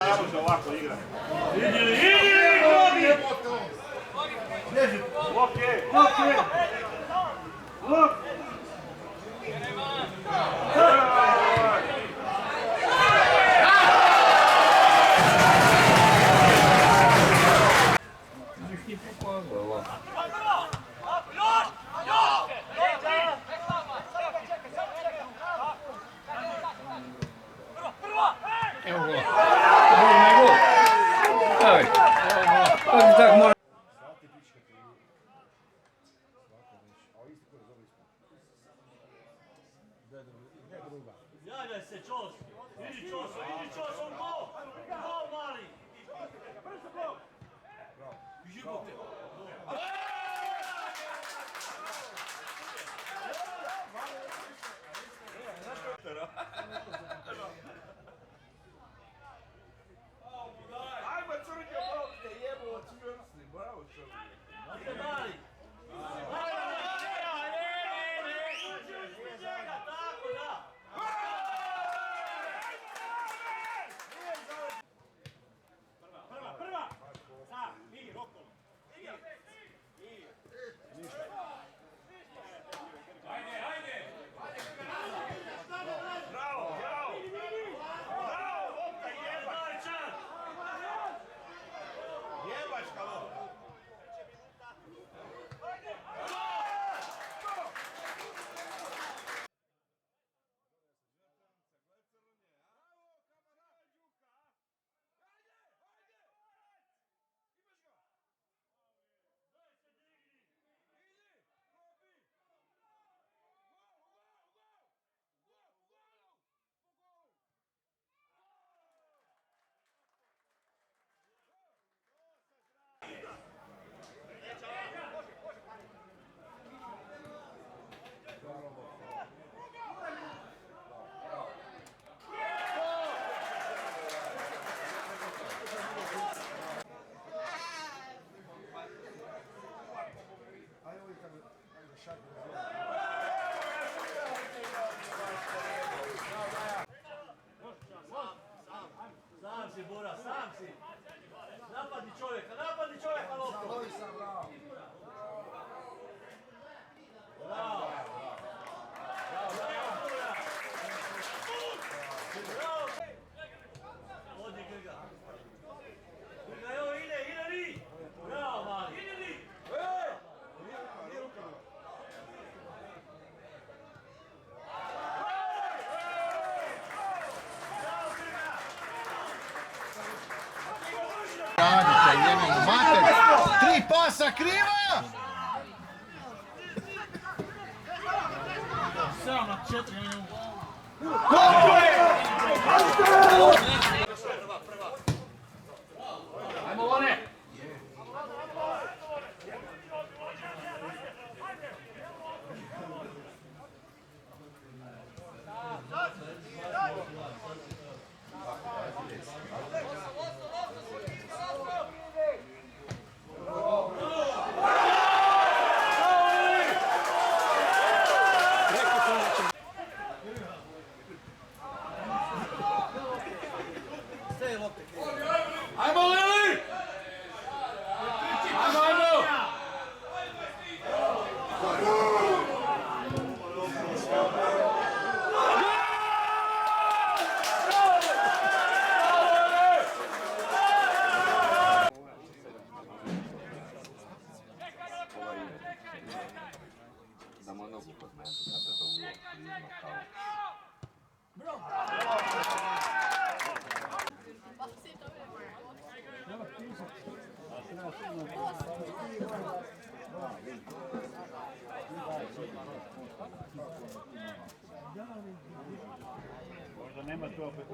Ne može ovako igrati. Idi, Gobi! Okej. Evo gola. Bolje gol. Evo. Pazi tak mora. Javljaj se, Čos! Idi Čoso, gol! Gol, mali! Jebote! Ajmo crnje, Bog te jebo od čvrsti, bravo čovjek. Znate, mali! Tako, da! Prva! Sam, mi, Roko! Bravo, lopta jebačka. Jebačka lopta. Sam si, Bora, sam si! Napadni čovjeka, loptu! Bravo! Odi Grga! Grga, evo ide li! Bravo, mali! Ide li! Radite, jebeno, mater! 3 pasa kriva! 7-4. Ajmo Lone. Ajmo Lili! Ajmo! Damo nogu kod mene, kada to ulo izmakao. Možda nema tu opet.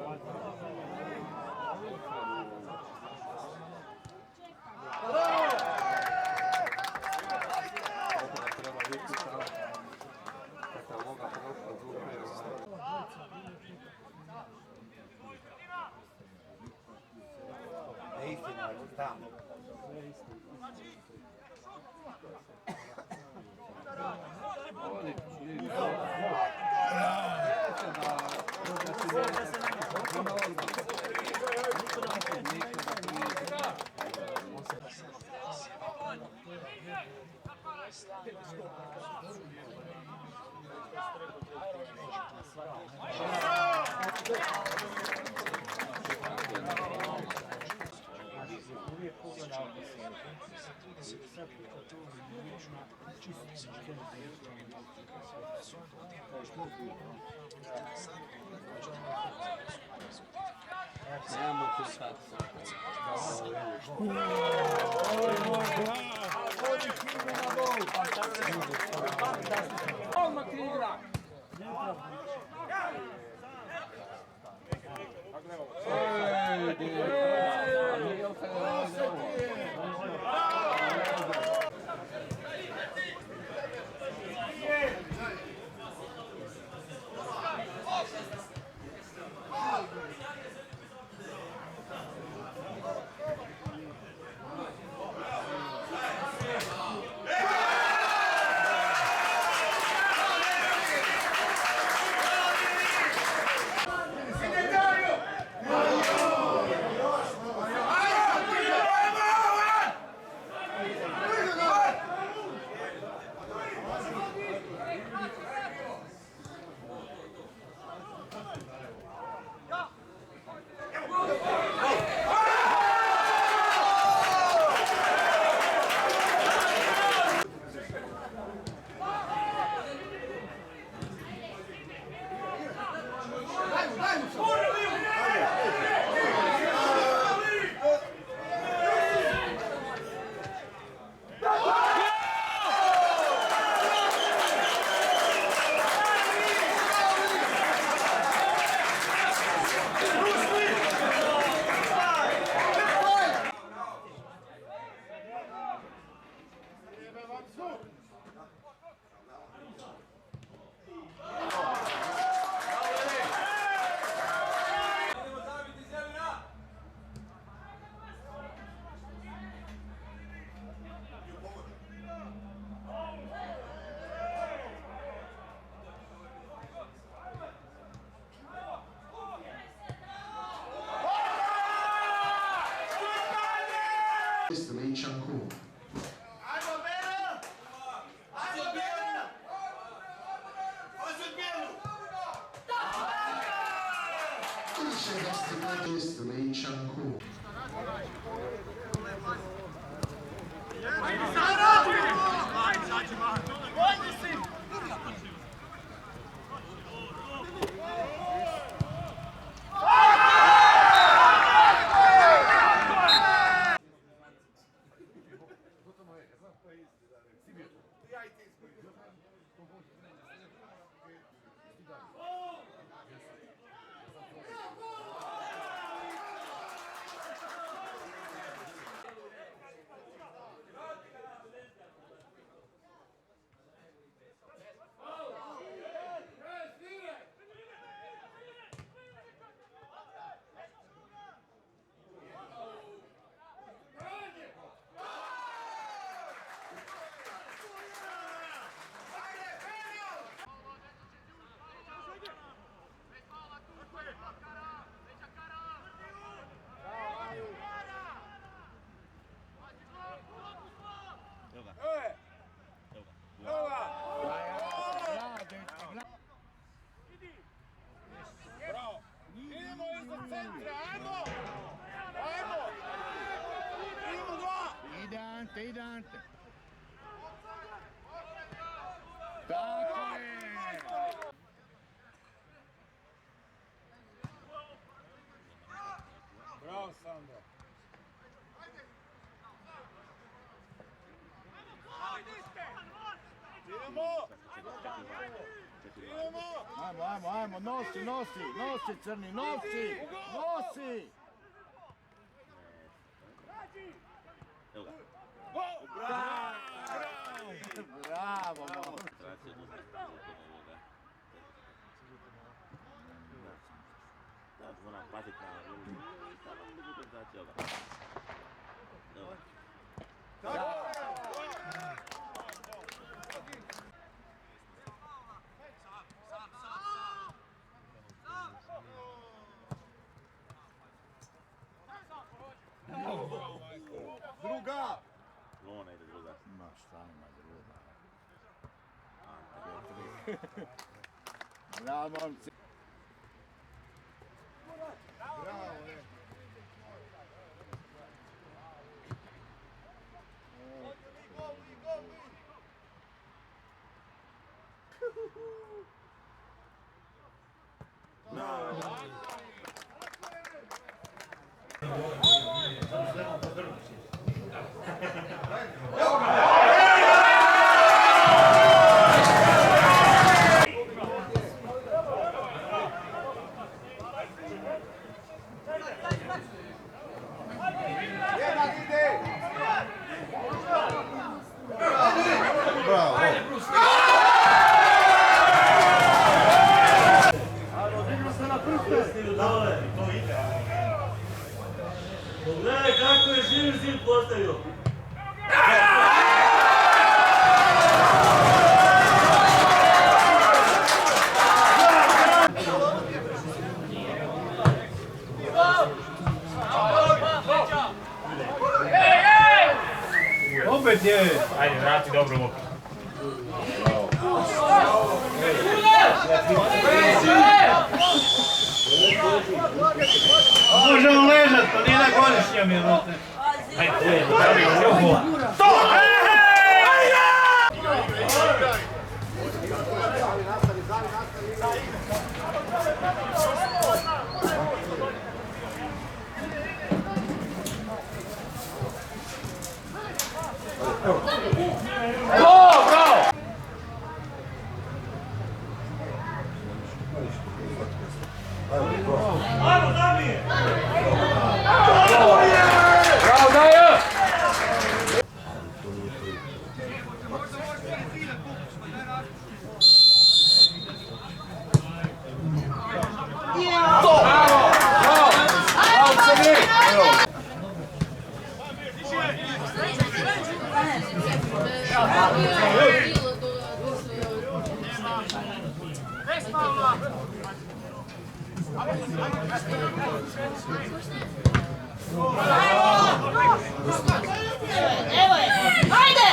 Tamo. Lee Chang-Koo. Lee Chang-Koo. Ide Ante. Tako je! Bravo, Sandro. Ajmo, nosi crni, nosi! Bravo, Druga! Lona ide druga. Ma šta ima druga? Bravo, momci. Pogledaj kako je živ zid postavio. Opet je. Ajde, vrati dobro loptu. Može on ležat, pa nije na godišnjem je. Ajde, to! Ajmo, Damir! Bravo, Dajo! Evo je, hajde!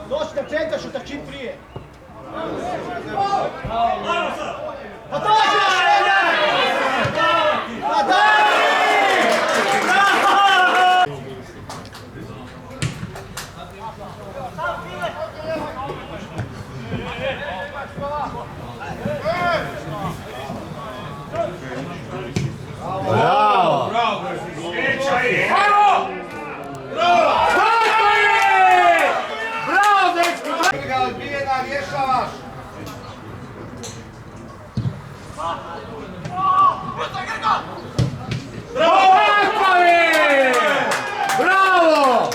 Doći do centra, šuta čim prije. Ajmo sad! Pa dođi još jedan! Pa daj! Bravo! Ga odbijena, rješavaš. Bravo!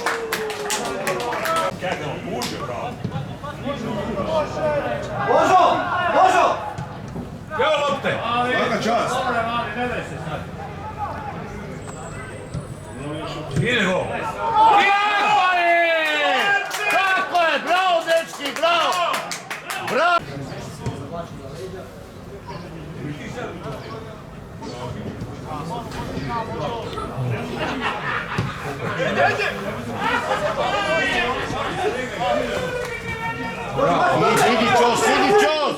Božo! Božo! Evo lopte! Svaka čast! Ide go! Tako je, bravo dečki, bravo! Bravo! Idi čos, idi čos!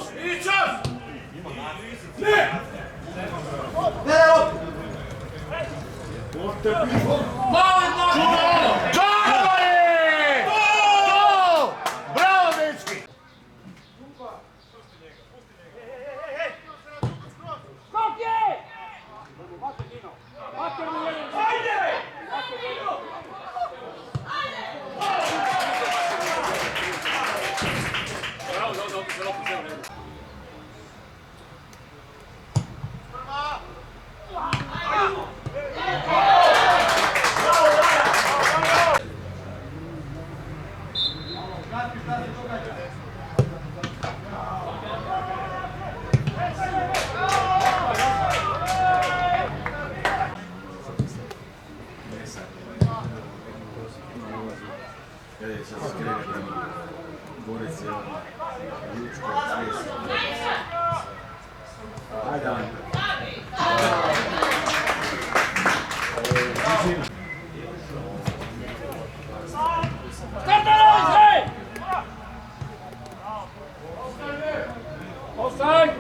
Čavo je! Bravo dečki! Ajde! Offside!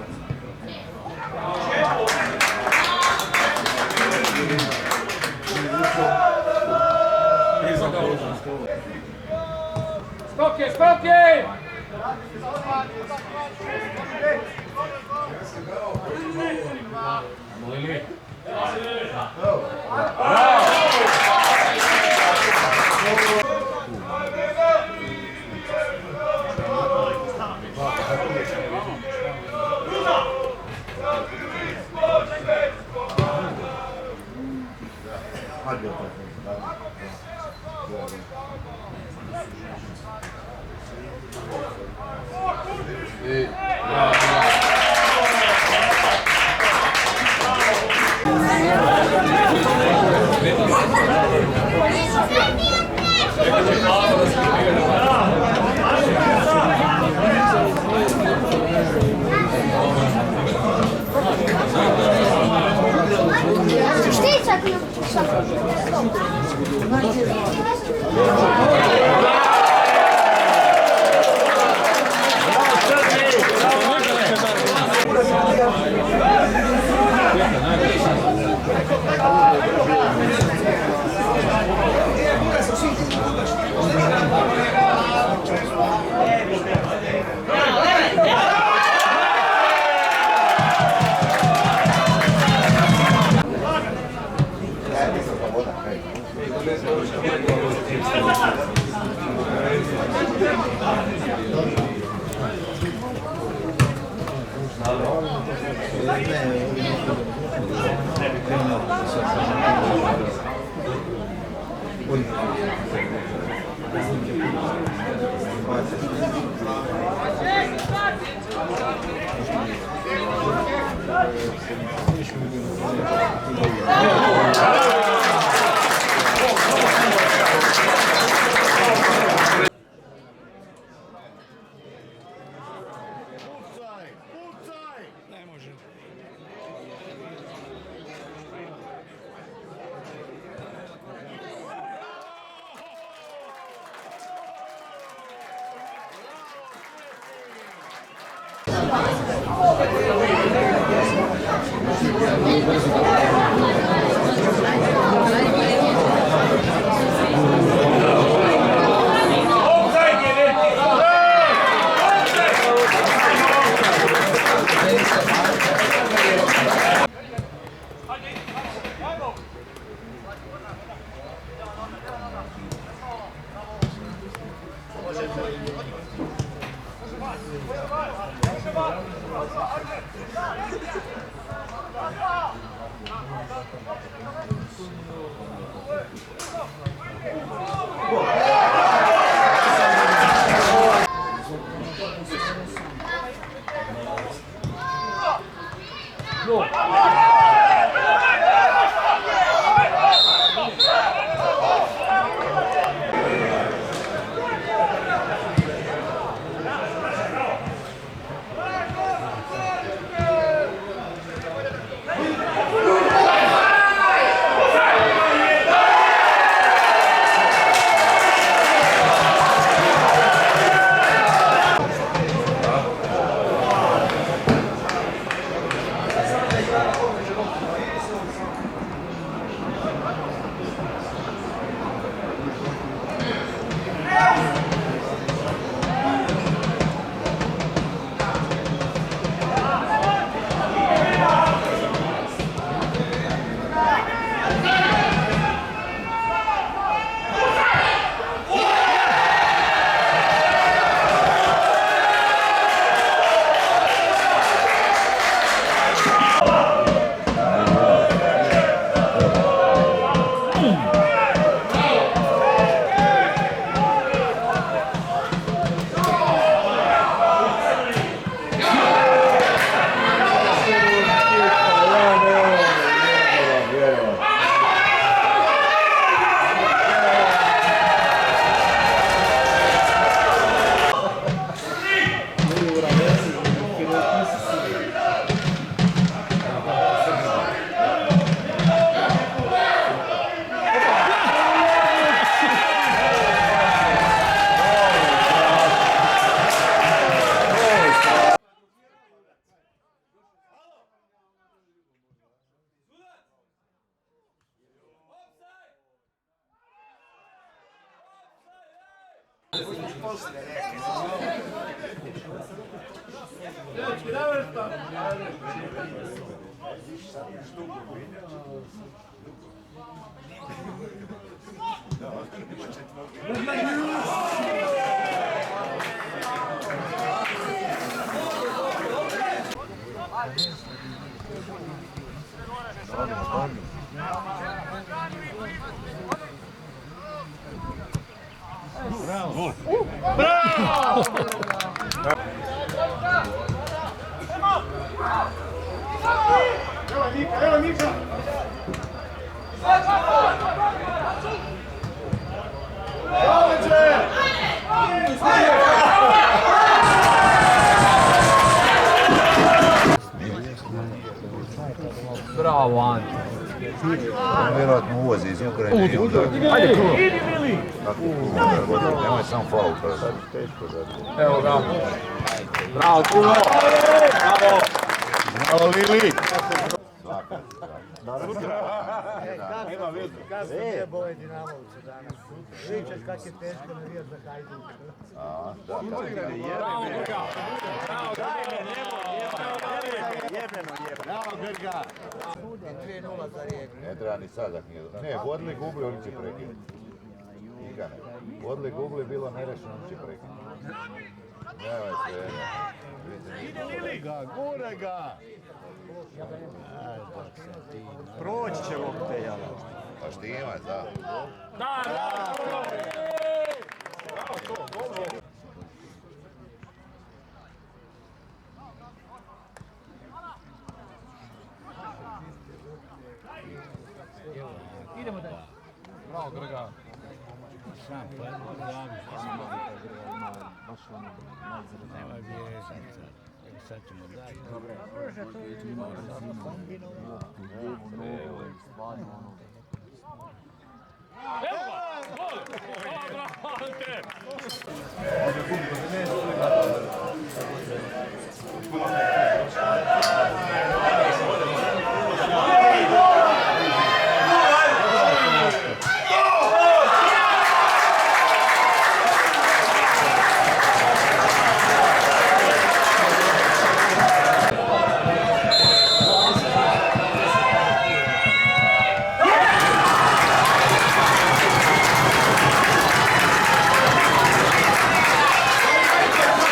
Skoki, skoki! poslije. Dečki, navrsta. Bravo, Ante. On vjerojatno uvozi iz Ukrajine i onda... Ajde, tu. Nemoj sam faul, teško za... Evo ga. Bravo, Kuno. Bravo. Bravo, Lili! Ima vidi. Kad se nije boje Dinamovce danas. Pričaš kak je teško navijat za Hajduk. Bravo, Grga. Bravo, Bravo, Grga. 2-0 za Rijeku. Ne treba ni sadak nije... Ne, vodili gubli, oni će prekinuti. Igane. Vodili gubli, bilo nerešeno, oni će prekinuti. Nemoj sve, Ide Lili ga, gure ga. Proći će ovog te jala. Pa štima, da. Da, bravo. Idemo dalje. Bravo, Grga. Sam, pa je baš ono najzradnije. Nema vješnica. Sad ćemo dalje. Može to i kombinovo. Evo ga, gol. Bravo, Ante.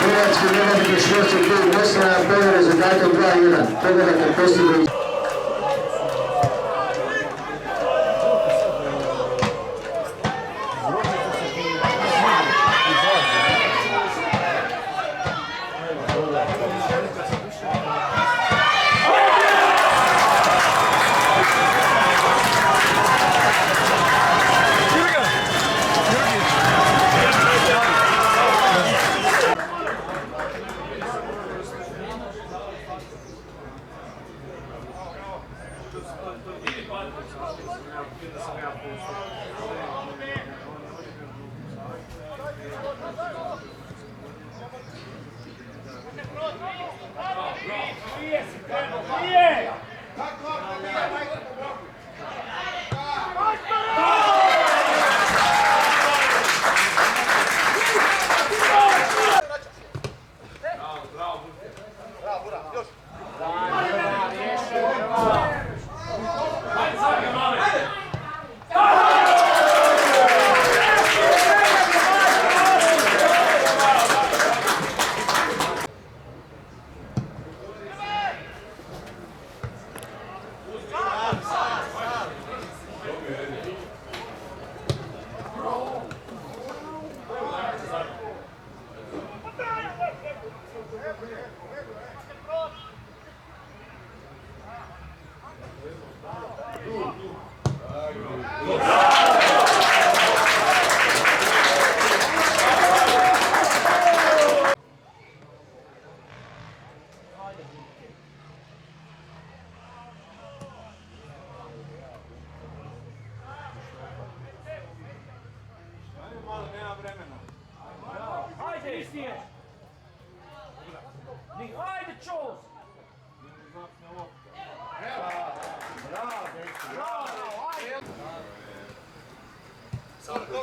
Hrvatski nogometni športski klub Mostar pobjede rezultatom 2:1. Pogodak je postigao. Ajde, Istije! Ajde, Čos! Bravo,